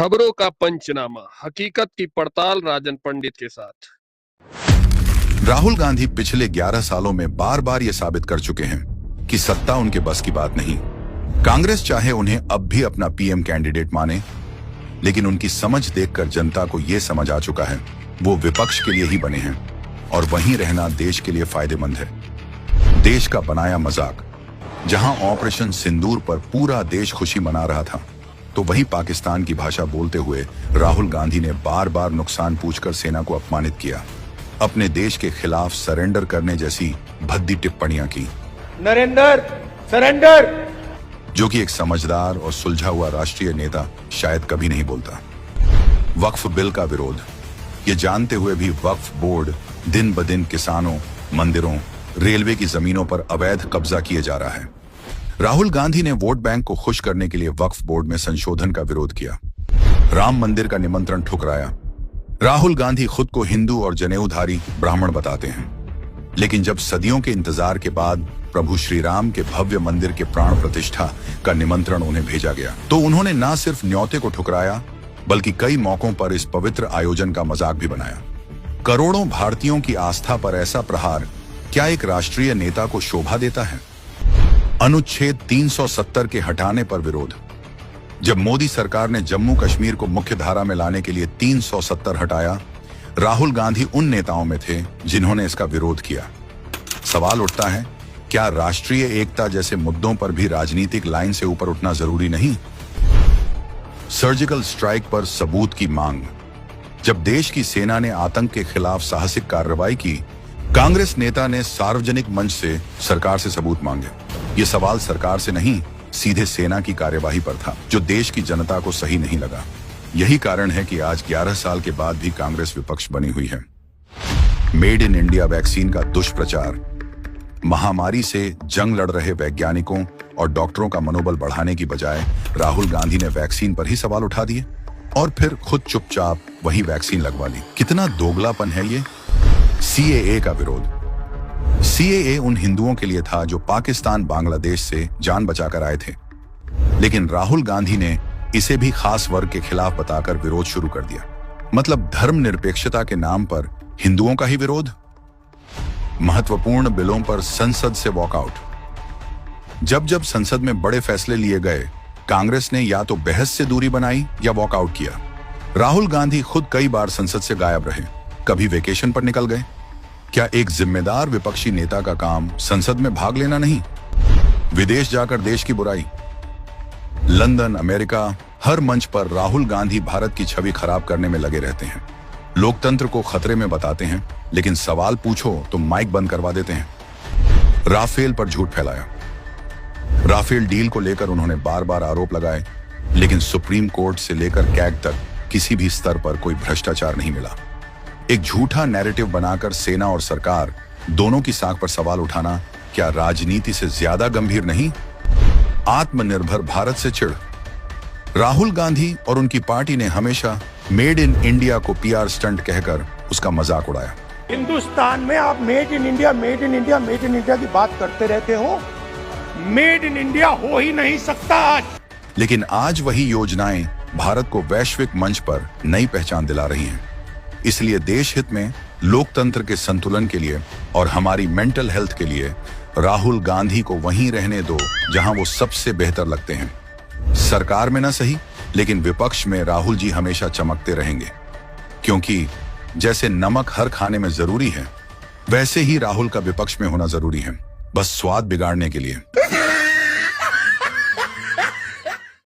खबरों का पंचनामा, हकीकत की पड़ताल राजन पंडित के साथ। राहुल गांधी पिछले 11 सालों में बार बार ये साबित कर चुके हैं कि सत्ता उनके बस की बात नहीं। कांग्रेस चाहे उन्हें अब भी अपना पीएम कैंडिडेट माने, लेकिन उनकी समझ देखकर जनता को यह समझ आ चुका है वो विपक्ष के लिए ही बने हैं और वहीं रहना देश के लिए फायदेमंद है। देश का बनाया मजाक, जहां ऑपरेशन सिंदूर पर पूरा देश खुशी मना रहा था, तो वहीं पाकिस्तान की भाषा बोलते हुए राहुल गांधी ने बार बार नुकसान पूछकर सेना को अपमानित किया, अपने देश के खिलाफ सरेंडर करने जैसी भद्दी टिप्पणियां की। नरेंद्र सरेंडर, जो कि एक समझदार और सुलझा हुआ राष्ट्रीय नेता शायद कभी नहीं बोलता। वक्फ बिल का विरोध, ये जानते हुए भी वक्फ बोर्ड दिन ब दिन किसानों, मंदिरों, रेलवे की जमीनों पर अवैध कब्जा किए जा रहा है। राहुल गांधी ने वोट बैंक को खुश करने के लिए वक्फ बोर्ड में संशोधन का विरोध किया, राम मंदिर का निमंत्रण ठुकराया। राहुल गांधी खुद को हिंदू और जनेऊधारी ब्राह्मण बताते हैं, लेकिन जब सदियों के इंतजार के बाद प्रभु श्री राम के भव्य मंदिर के प्राण प्रतिष्ठा का निमंत्रण उन्हें भेजा गया, तो उन्होंने न सिर्फ न्योते को ठुकराया, बल्कि कई मौकों पर इस पवित्र आयोजन का मजाक भी बनाया। करोड़ों भारतीयों की आस्था पर ऐसा प्रहार क्या एक राष्ट्रीय नेता को शोभा देता है? अनुच्छेद 370 के हटाने पर विरोध। जब मोदी सरकार ने जम्मू कश्मीर को मुख्य धारा में लाने के लिए 370 हटाया, राहुल गांधी उन नेताओं में थे जिन्होंने इसका विरोध किया। सवाल उठता है, क्या राष्ट्रीय एकता जैसे मुद्दों पर भी राजनीतिक लाइन से ऊपर उठना जरूरी नहीं? सर्जिकल स्ट्राइक पर सबूत की मांग। जब देश की सेना ने आतंक के खिलाफ साहसिक कार्रवाई की, कांग्रेस नेता ने सार्वजनिक मंच से सरकार से सबूत मांगे। ये सवाल सरकार से नहीं, सीधे सेना की कार्यवाही पर था, जो देश की जनता को सही नहीं लगा। यही कारण है कि आज 11 साल के बाद भी कांग्रेस विपक्ष बनी हुई है। मेड इन इंडिया वैक्सीन का दुष्प्रचार, महामारी से जंग लड़ रहे वैज्ञानिकों और डॉक्टरों का मनोबल बढ़ाने की बजाय राहुल गांधी ने वैक्सीन पर ही सवाल उठा दिए और फिर खुद चुपचाप वही वैक्सीन लगवा ली। कितना दोगलापन है ये। सीएए का विरोध। सीएए उन हिंदुओं के लिए था जो पाकिस्तान बांग्लादेश से जान बचाकर आए थे, लेकिन राहुल गांधी ने इसे भी खास वर्ग के खिलाफ बताकर विरोध शुरू कर दिया। मतलब धर्मनिरपेक्षता के नाम पर हिंदुओं का ही विरोध। महत्वपूर्ण बिलों पर संसद से वॉकआउट। जब जब संसद में बड़े फैसले लिए गए, कांग्रेस ने या तो बहस से दूरी बनाई या वॉकआउट किया। राहुल गांधी खुद कई बार संसद से गायब रहे, कभी वेकेशन पर निकल गए। क्या एक जिम्मेदार विपक्षी नेता का काम संसद में भाग लेना नहीं, विदेश जाकर देश की बुराई? लंदन, अमेरिका, हर मंच पर राहुल गांधी भारत की छवि खराब करने में लगे रहते हैं। लोकतंत्र को खतरे में बताते हैं, लेकिन सवाल पूछो तो माइक बंद करवा देते हैं। राफेल पर झूठ फैलाया। राफेल डील को लेकर उन्होंने बार बार आरोप लगाए, लेकिन सुप्रीम कोर्ट से लेकर कैग तक किसी भी स्तर पर कोई भ्रष्टाचार नहीं मिला। एक झूठा नैरेटिव बनाकर सेना और सरकार दोनों की साख पर सवाल उठाना क्या राजनीति से ज्यादा गंभीर नहीं? आत्मनिर्भर भारत से चिढ़। राहुल गांधी और उनकी पार्टी ने हमेशा मेड इन इंडिया को पीआर स्टंट कहकर उसका मजाक उड़ाया। हिंदुस्तान में आप made in India, made in India, made in India की बात करते रहते हो। मेड इन इंडिया हो ही नहीं सकता आज। लेकिन आज वही योजनाएं भारत को वैश्विक मंच पर नई पहचान दिला रही हैं। इसलिए देश हित में, लोकतंत्र के संतुलन के लिए और हमारी मेंटल हेल्थ के लिए राहुल गांधी को वहीं रहने दो जहां वो सबसे बेहतर लगते हैं। सरकार में ना सही, लेकिन विपक्ष में राहुल जी हमेशा चमकते रहेंगे, क्योंकि जैसे नमक हर खाने में जरूरी है, वैसे ही राहुल का विपक्ष में होना जरूरी है, बस स्वाद बिगाड़ने के लिए।